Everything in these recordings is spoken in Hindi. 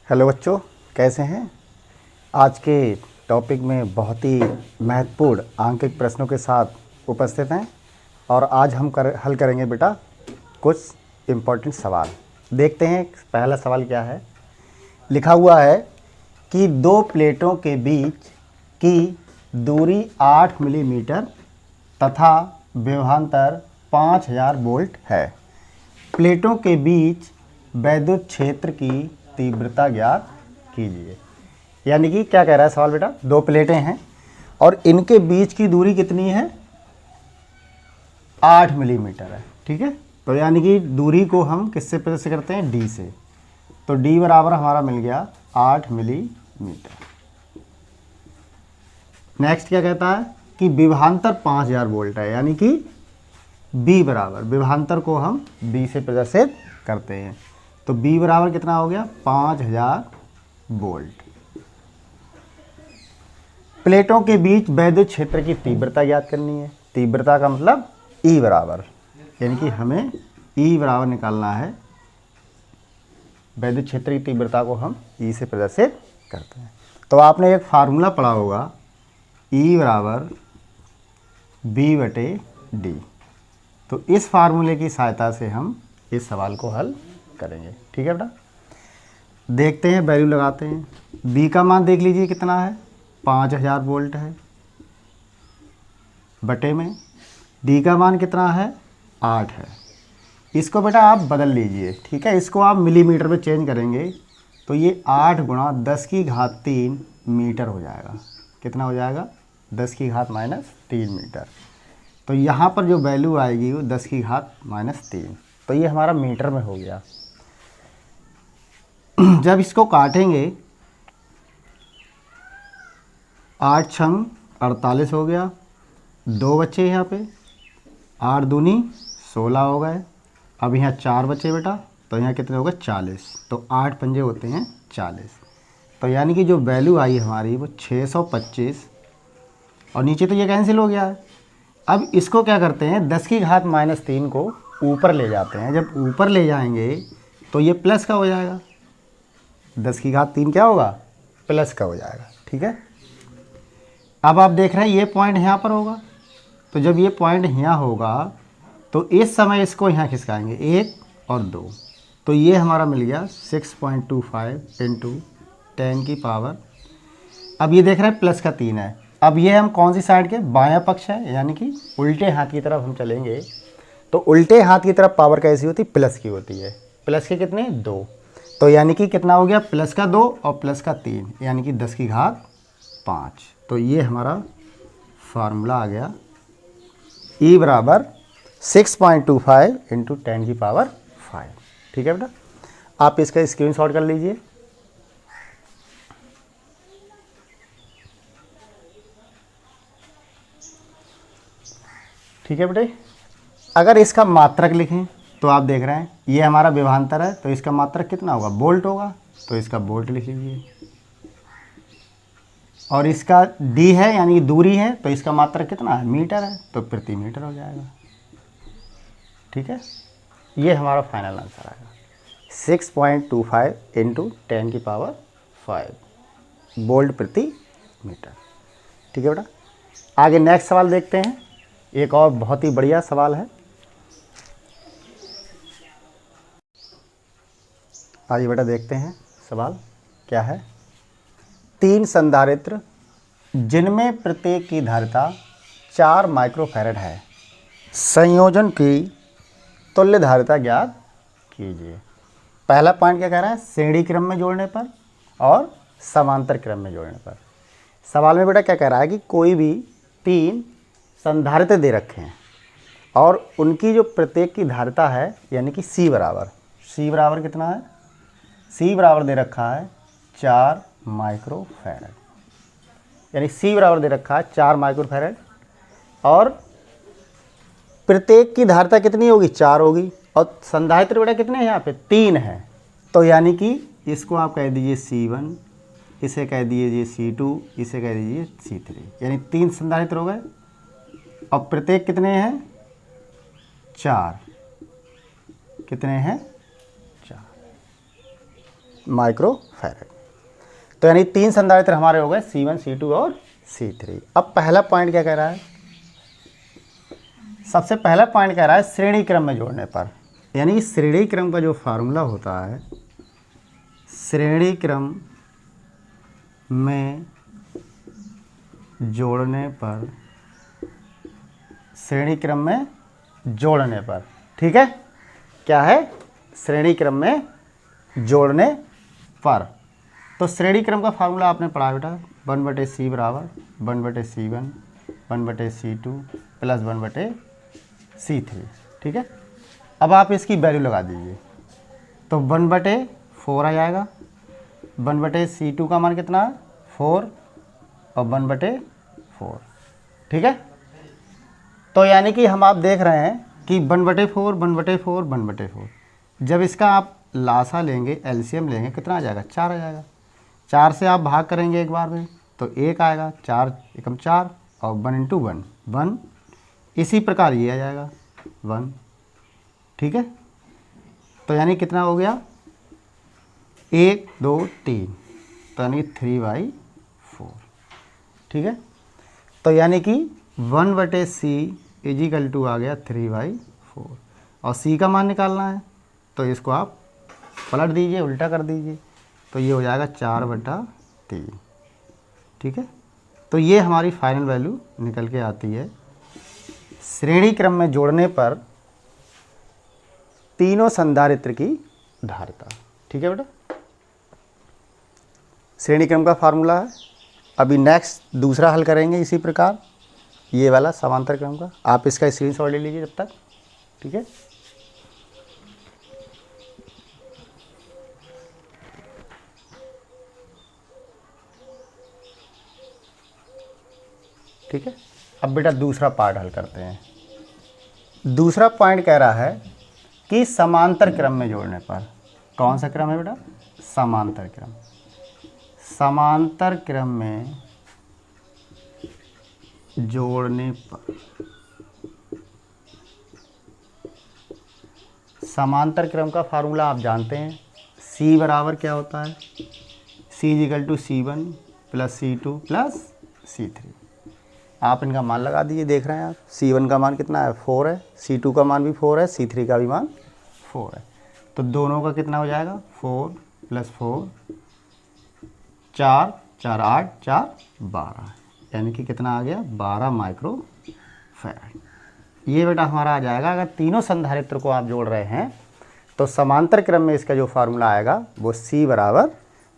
हेलो बच्चों, कैसे हैं। आज के टॉपिक में बहुत ही महत्वपूर्ण आंकिक प्रश्नों के साथ उपस्थित हैं और आज हम हल करेंगे बेटा कुछ इम्पोर्टेंट सवाल। देखते हैं पहला सवाल क्या है। लिखा हुआ है कि दो प्लेटों के बीच की दूरी 8 मिलीमीटर तथा विभवांतर 5000 वोल्ट है। प्लेटों के बीच वैद्युत क्षेत्र की तीव्रता ज्ञात कीजिए। यानी कि क्या कह रहा है सवाल बेटा, दो प्लेटें हैं और इनके बीच की दूरी कितनी है, 8 मिलीमीटर है। ठीक है, तो यानी कि दूरी को हम किससे प्रदर्शित करते हैं, डी से। तो डी बराबर हमारा मिल गया 8 मिलीमीटर। नेक्स्ट क्या कहता है कि विभवांतर 5000 वोल्ट है, यानी कि बी बराबर विभवांतर को हम बी से प्रदर्शित करते हैं। तो बी बराबर कितना हो गया, 5000 वोल्ट। प्लेटों के बीच वैद्युत क्षेत्र की तीव्रता ज्ञात करनी है। तीव्रता का मतलब ई बराबर, यानी कि हमें ई बराबर निकालना है। वैद्युत क्षेत्र की तीव्रता को हम ई से प्रदर्शित करते हैं। तो आपने एक फार्मूला पढ़ा होगा, ई बराबर बी बटे डी। तो इस फार्मूले की सहायता से हम इस सवाल को हल करेंगे। ठीक है बेटा, देखते हैं, वैल्यू लगाते हैं। बी का मान देख लीजिए कितना है, 5000 वोल्ट है, बटे में डी का मान कितना है, 8 है। इसको बेटा आप बदल लीजिए। ठीक है, इसको आप मिलीमीटर में चेंज करेंगे तो ये 8 गुणा 10 की घात 3 मीटर हो जाएगा। कितना हो जाएगा, 10 की घात -3 मीटर। तो यहाँ पर जो वैल्यू आएगी वो 10 की घात -3, तो ये हमारा मीटर में हो गया। जब इसको काटेंगे 8 छंग 48 हो गया, 2 बचे यहाँ पे, 8 दूनी 16 हो गए। अब यहाँ 4 बचे बेटा, तो यहाँ कितने हो गए, 40। तो 8 पंजे होते हैं 40। तो यानी कि जो वैल्यू आई हमारी वो 625, और नीचे तो ये कैंसिल हो गया है। अब इसको क्या करते हैं, 10 की घात -3 को ऊपर ले जाते हैं। जब ऊपर ले जाएंगे तो ये प्लस का हो जाएगा, 10 की घात 3 क्या होगा, प्लस का हो जाएगा। ठीक है, अब आप देख रहे हैं ये पॉइंट यहाँ पर होगा। तो जब ये पॉइंट यहाँ होगा तो इस समय इसको यहाँ खिसकाएंगे, 1 और 2। तो ये हमारा मिल गया 6.25 इंटू 10 की पावर। अब ये देख रहे हैं प्लस का 3 है। अब ये हम कौन सी साइड के, बायां पक्ष है, यानी कि उल्टे हाथ की तरफ हम चलेंगे। तो उल्टे हाथ की तरफ पावर कैसी होती, प्लस की होती है। प्लस के कितने, 2। तो यानी कि कितना हो गया, प्लस का 2 और प्लस का 3, यानी कि 10 की घात 5। तो ये हमारा फार्मूला आ गया, ई बराबर 6.25 इंटू 10 की पावर 5। ठीक है बेटा, आप इसका स्क्रीनशॉट कर लीजिए। ठीक है बेटे, अगर इसका मात्रक लिखें तो आप देख रहे हैं ये हमारा विभवांतर है, तो इसका मात्रक कितना होगा, वोल्ट होगा। तो इसका वोल्ट लिख लीजिए। और इसका डी है, यानी दूरी है, तो इसका मात्रक कितना है, मीटर है, तो प्रति मीटर हो जाएगा। ठीक है, ये हमारा फाइनल आंसर आएगा 6.25 इंटू 10 की पावर 5 वोल्ट प्रति मीटर। ठीक है बेटा, आगे नेक्स्ट सवाल देखते हैं। एक और बहुत ही बढ़िया सवाल है। आइए बेटा देखते हैं सवाल क्या है। 3 संधारित्र जिनमें प्रत्येक की धारिता 4 माइक्रोफैरड है, संयोजन की तुल्य धारिता ज्ञात कीजिए। पहला पॉइंट क्या कह रहा है, श्रेणी क्रम में जोड़ने पर और समांतर क्रम में जोड़ने पर। सवाल में बेटा क्या कह रहा है कि कोई भी 3 संधारित्र दे रखे हैं और उनकी जो प्रत्येक की धारिता है, यानी कि सी बराबर कितना है, सी बराबर दे रखा है 4 माइक्रोफैरड, यानी सी बराबर दे रखा है 4 माइक्रोफैरड। और प्रत्येक की धारिता कितनी होगी, 4 होगी। और संधारित्र बेटा कितने हैं यहाँ पे, 3 हैं। तो यानी कि इसको आप कह दीजिए C1, इसे कह दीजिए C2, इसे कह दीजिए C3, यानी 3 संधारित्र हो गए। और प्रत्येक कितने हैं, 4। कितने हैं, 4। Micro farad. तो यानी 3 संधारित्र हमारे हो गए C1, C2 और C3। अब पहला पॉइंट क्या कह रहा है, सबसे पहला पॉइंट कह रहा है श्रेणी क्रम में जोड़ने पर, यानी श्रेणी क्रम का जो फार्मूला होता है, श्रेणी क्रम में जोड़ने पर, श्रेणी क्रम में जोड़ने पर, ठीक है, क्या है, श्रेणी क्रम में जोड़ने पर। तो श्रेणी क्रम का फार्मूला आपने पढ़ा बेटा, 1/c बराबर 1/c1 1/c2 प्लस 1/c3, ठीक है। अब आप इसकी वैल्यू लगा दीजिए, तो 1/4 आ जाएगा, 1/c2 का मान कितना है 4 और 1/4, ठीक है। तो यानी कि हम आप देख रहे हैं कि 1/4 1/4 1/4, जब इसका आप लासा लेंगे, एलसीएम लेंगे, कितना आ जाएगा 4 आ जाएगा। 4 से आप भाग करेंगे एक बार में तो 1 आएगा, 4 एकम 4 और 1 × 1 1, इसी प्रकार ये आ जाएगा 1, ठीक है। तो यानी कितना हो गया 1 2 3, तो यानी 3/4, ठीक है। तो यानी कि 1/c = आ गया 3/4 और c का मान निकालना है, तो इसको आप पलट दीजिए, उल्टा कर दीजिए, तो ये हो जाएगा 4/3, ठीक है। तो ये हमारी फाइनल वैल्यू निकल के आती है श्रेणी क्रम में जोड़ने पर तीनों संधारित्र की धारिता, ठीक है बेटा। श्रेणी क्रम का फार्मूला है। अभी नेक्स्ट दूसरा हल करेंगे इसी प्रकार, ये वाला समांतर क्रम का। आप इसका स्क्रीनशॉट ले लीजिए जब तक, ठीक है। ठीक है, अब बेटा दूसरा पार्ट हल करते हैं। दूसरा पॉइंट कह रहा है कि समांतर क्रम में जोड़ने पर, कौन सा क्रम है बेटा, समांतर क्रम। समांतर क्रम में जोड़ने पर, समांतर क्रम का फार्मूला आप जानते हैं, C बराबर क्या होता है, C = C1 + C2 + C3। आप इनका मान लगा दीजिए, देख रहे हैं आप, C1 का मान कितना है 4 है, C2 का मान भी 4 है, C3 का भी मान 4 है। तो दोनों का कितना हो जाएगा 4 + 4 4 4 8 4 12, यानी कि कितना आ गया 12 माइक्रो फैराड। ये बेटा हमारा आ जाएगा, अगर तीनों संधारित्र को आप जोड़ रहे हैं तो समांतर क्रम में इसका जो फार्मूला आएगा वो C बराबर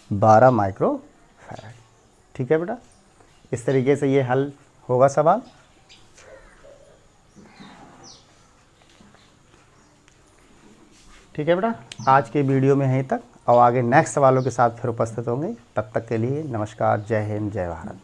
12 माइक्रो फैराड, ठीक है बेटा। इस तरीके से ये हल होगा सवाल। ठीक है बेटा, आज के वीडियो में यहीं तक, और आगे नेक्स्ट सवालों के साथ फिर उपस्थित होंगे। तब तक के लिए नमस्कार, जय हिंद, जय भारत।